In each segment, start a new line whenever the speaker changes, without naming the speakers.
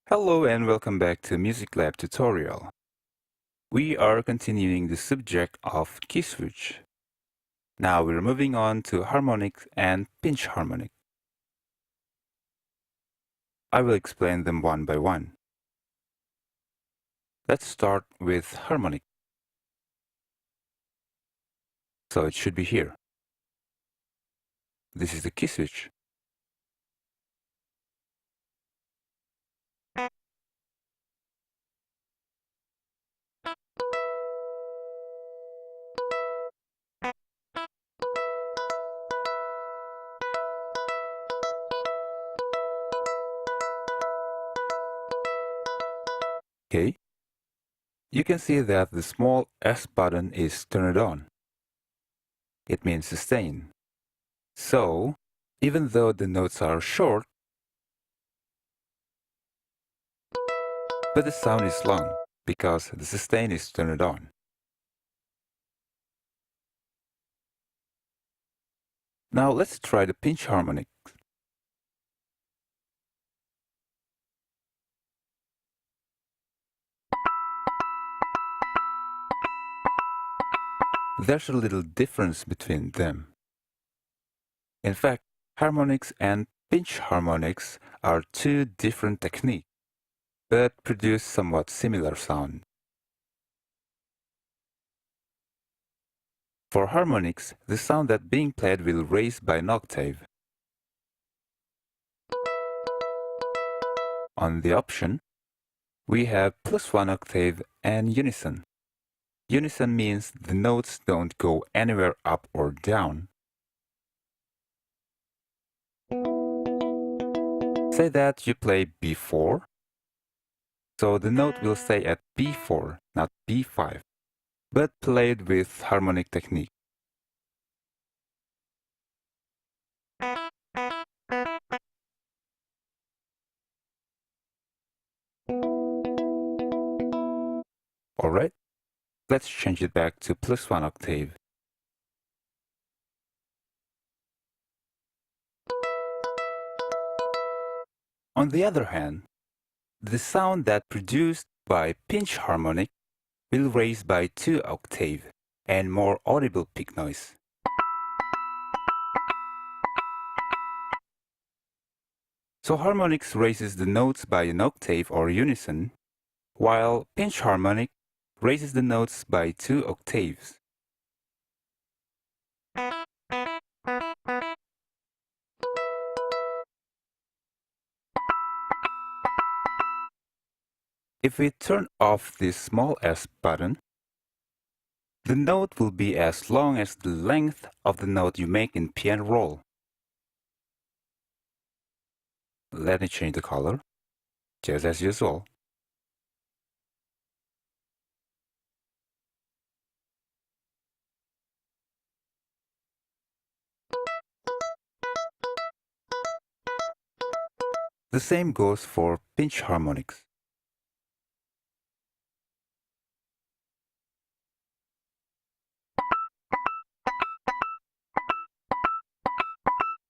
Hello and welcome back to MusicLab tutorial. We are continuing the subject of key switch. Now we're moving on to harmonics and pinch harmonic. I will explain them one by one. Let's start with harmonic. So it should be here. This is the key switch. Okay. You can see that the small S button is turned on. It means sustain. So, even though the notes are short, but the sound is long because the sustain is turned on. Now let's try the pinch harmonic. There's a little difference between them. In fact, harmonics and pinch harmonics are two different techniques, but produce somewhat similar sound. For harmonics, the sound that being played will raise by an octave. On the option, we have +1 octave and unison. Unison means the notes don't go anywhere up or down. Say that you play B4, so the note will stay at B4, not B5, but played with harmonic technique. Alright, let's change it back to +1 octave. On the other hand, the sound that produced by pinch harmonic will raise by 2 octave and more audible peak noise. So harmonics raises the notes by an octave or unison, while pinch harmonic raises the notes by 2 octaves. If we turn off this small s button, the note will be as long as the length of the note you make in piano roll. Let me change the color, just as usual. The same goes for pinch harmonics.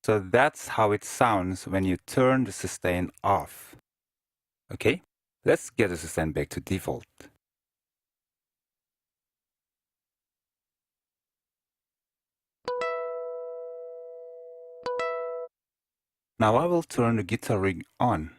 So that's how it sounds when you turn the sustain off. Okay, let's get the sustain back to default. Now I will turn the guitar rig on.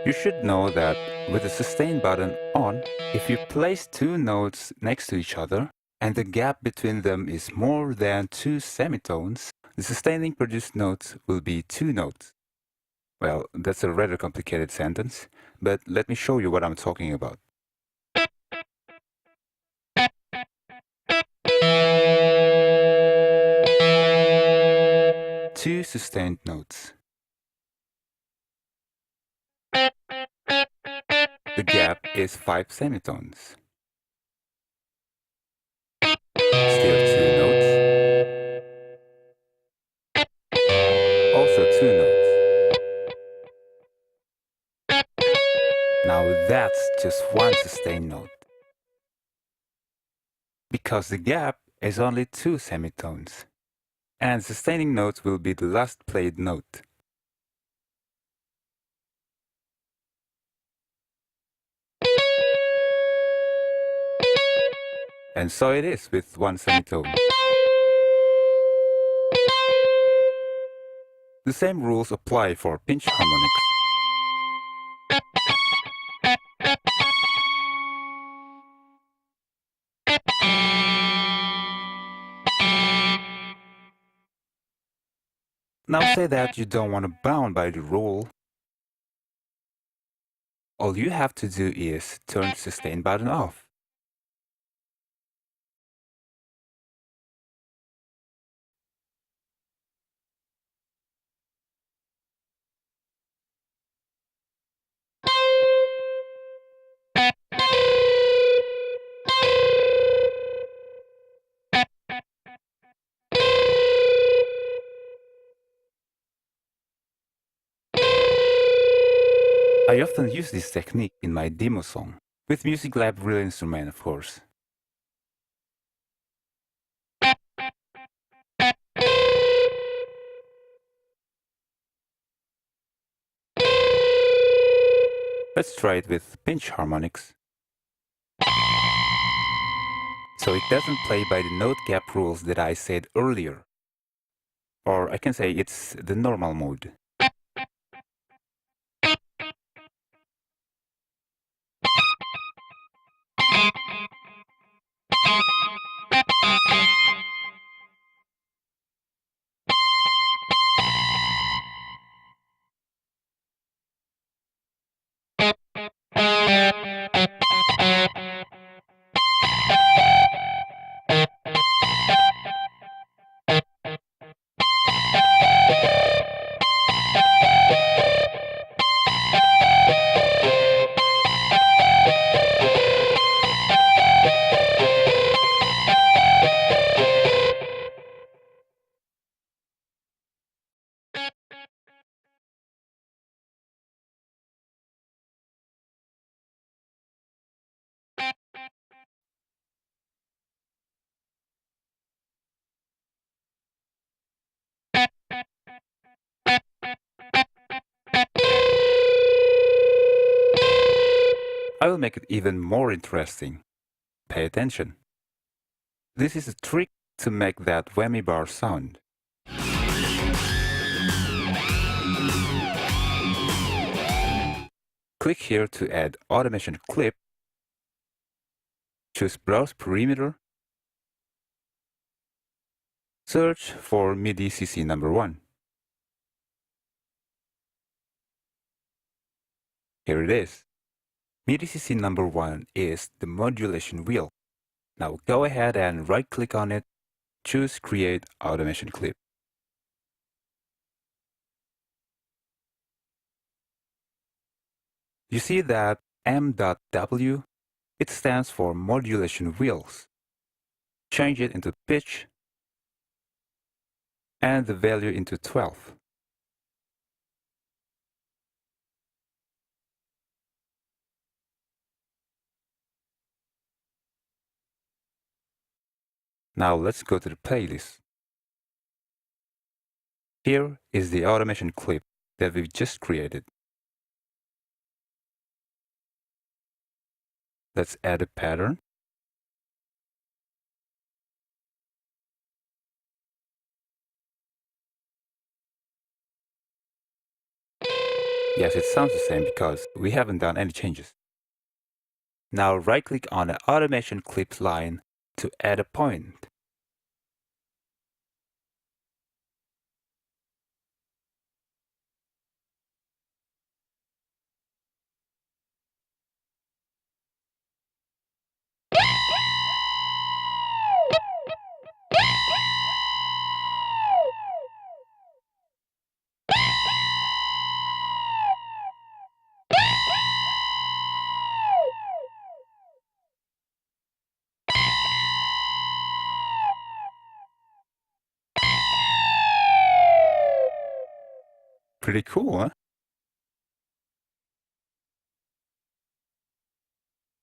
You should know that with the sustain button on, if you place two notes next to each other and the gap between them is more than 2 semitones, the sustaining produced notes will be 2 notes. Well, that's a rather complicated sentence, but let me show you what I'm talking about. Two sustained notes. The gap is 5 semitones. Still 2 notes. Also 2 notes. Now that's just one sustained note. Because the gap is only 2 semitones, and sustaining note will be the last played note. And so it is with 1 semitone. The same rules apply for pinch harmonics. Now say that you don't want to bound by the rule. All you have to do is turn the sustain button off. I often use this technique in my demo song, with MusicLab real instrument of course. Let's try it with pinch harmonics. So it doesn't play by the note gap rules that I said earlier. Or I can say it's the normal mode. I will make it even more interesting. Pay attention. This is a trick to make that whammy bar sound. Click here to add automation clip. Choose Browse Perimeter. Search for MIDI CC number 1. Here it is. MIDI CC number 1 is the modulation wheel. Now go ahead and right-click on it. Choose Create Automation Clip. You see that M.W? It stands for modulation wheels. Change it into pitch and the value into 12. Now let's go to the playlist. Here is the automation clip that we've just created. Let's add a pattern. Yes, it sounds the same because we haven't done any changes. Now right-click on the automation clips line to add a point. Pretty cool, huh?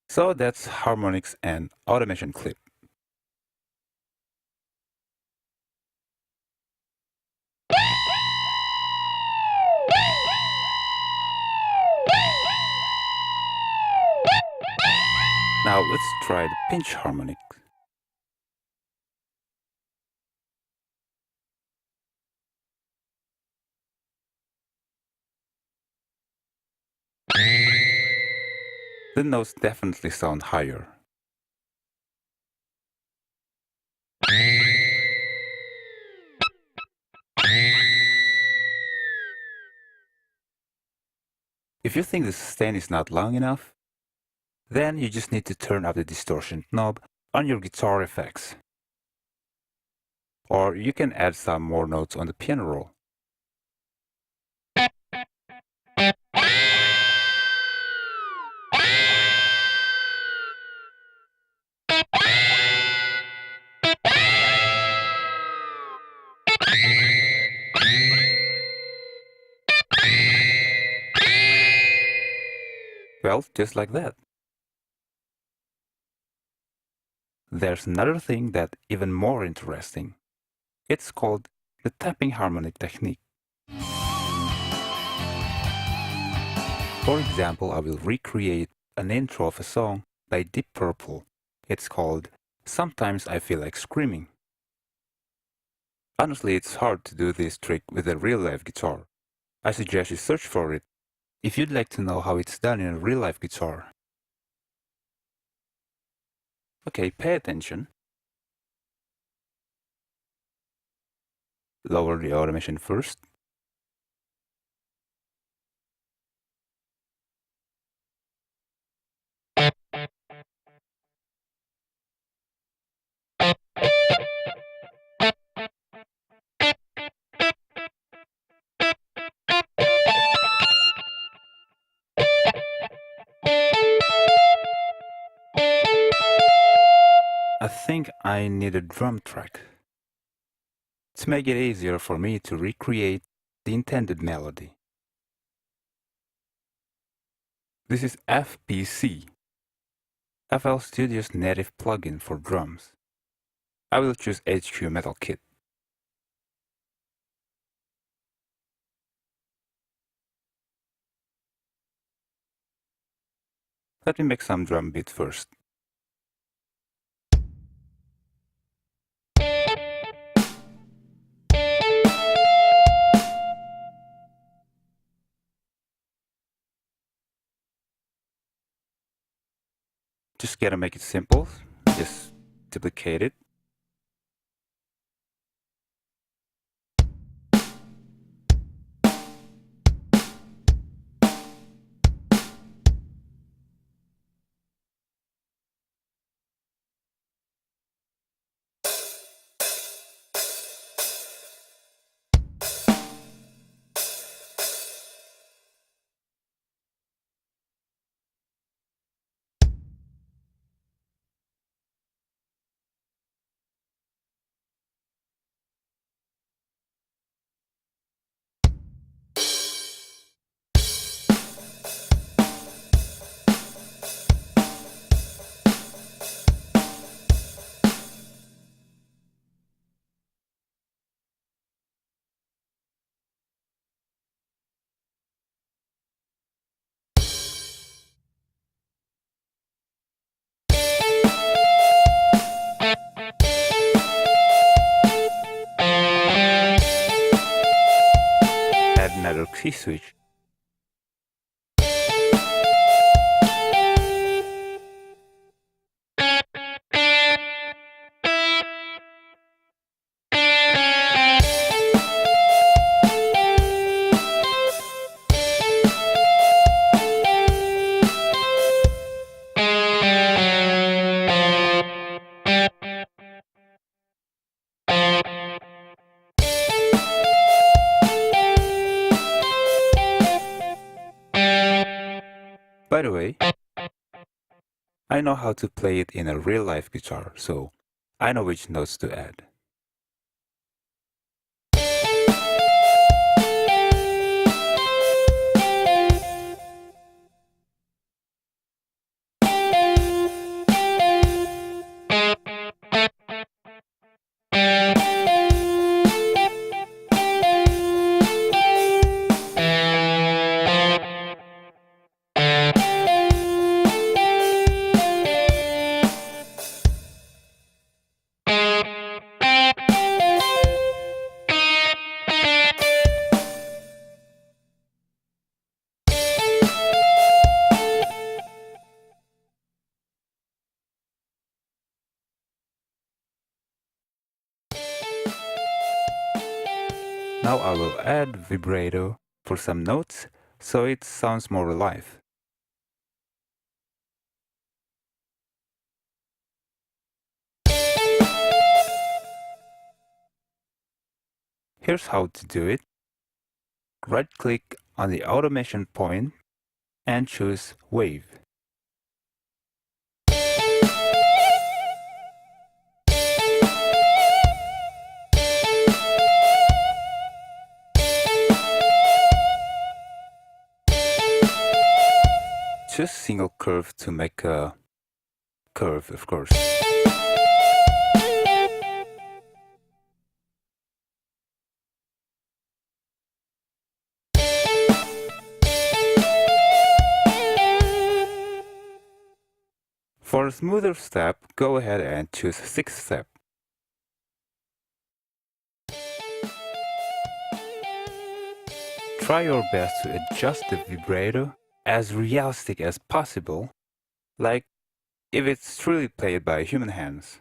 So that's harmonics and automation clip. let's try the pinch harmonic. The notes definitely sound higher. If you think the sustain is not long enough, then you just need to turn up the distortion knob on your guitar effects. Or you can add some more notes on the piano roll. Well, just like that. There's another thing that's even more interesting. It's called the tapping harmonic technique. For example, I will recreate an intro of a song by Deep Purple. It's called Sometimes I Feel Like Screaming. Honestly, it's hard to do this trick with a real-life guitar. I suggest you search for it if you'd like to know how it's done in a real-life guitar. Okay, pay attention. Lower the automation first. I think I need a drum track to make it easier for me to recreate the intended melody. This is FPC, FL Studio's native plugin for drums. I will choose HQ Metal Kit. Let me make some drum beat first. Just gotta make it simple. Just duplicate it. Add another key switch. By the way, I know how to play it in a real-life guitar, so I know which notes to add. Now I will add vibrato for some notes so it sounds more alive. Here's how to do it. Right-click on the automation point and choose Wave. Choose single curve to make a curve, of course. For a smoother step, go ahead and choose 6th step. Try your best to adjust the vibrato as realistic as possible, like if it's truly played by human hands.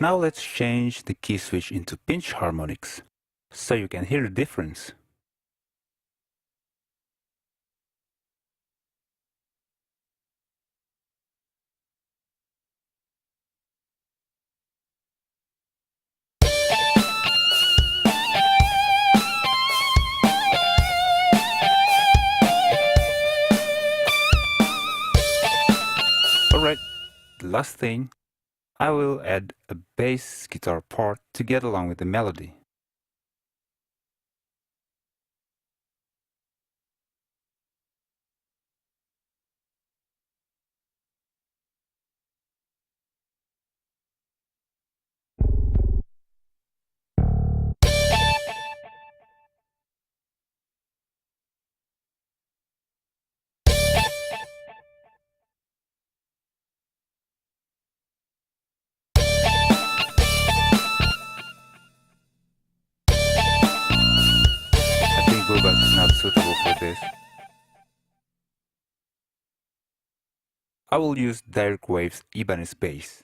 Now let's change the key switch into pinch harmonics, so you can hear the difference. Alright, the last thing, I will add a bass guitar part to get along with the melody. this. I will use direct waves Ibanez bass.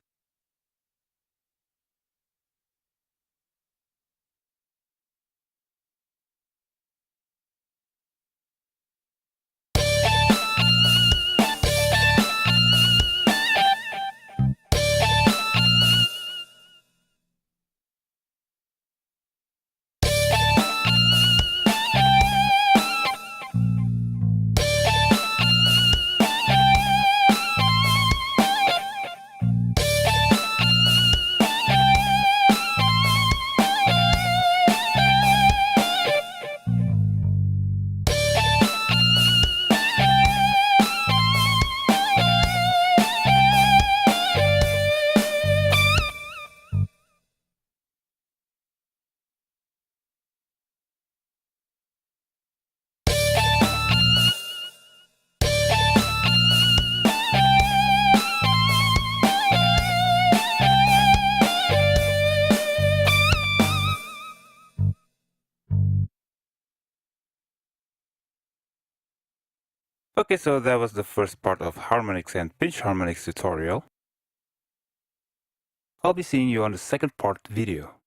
Okay, so that was the first part of harmonics and pinch harmonics tutorial. I'll be seeing you on the second part video.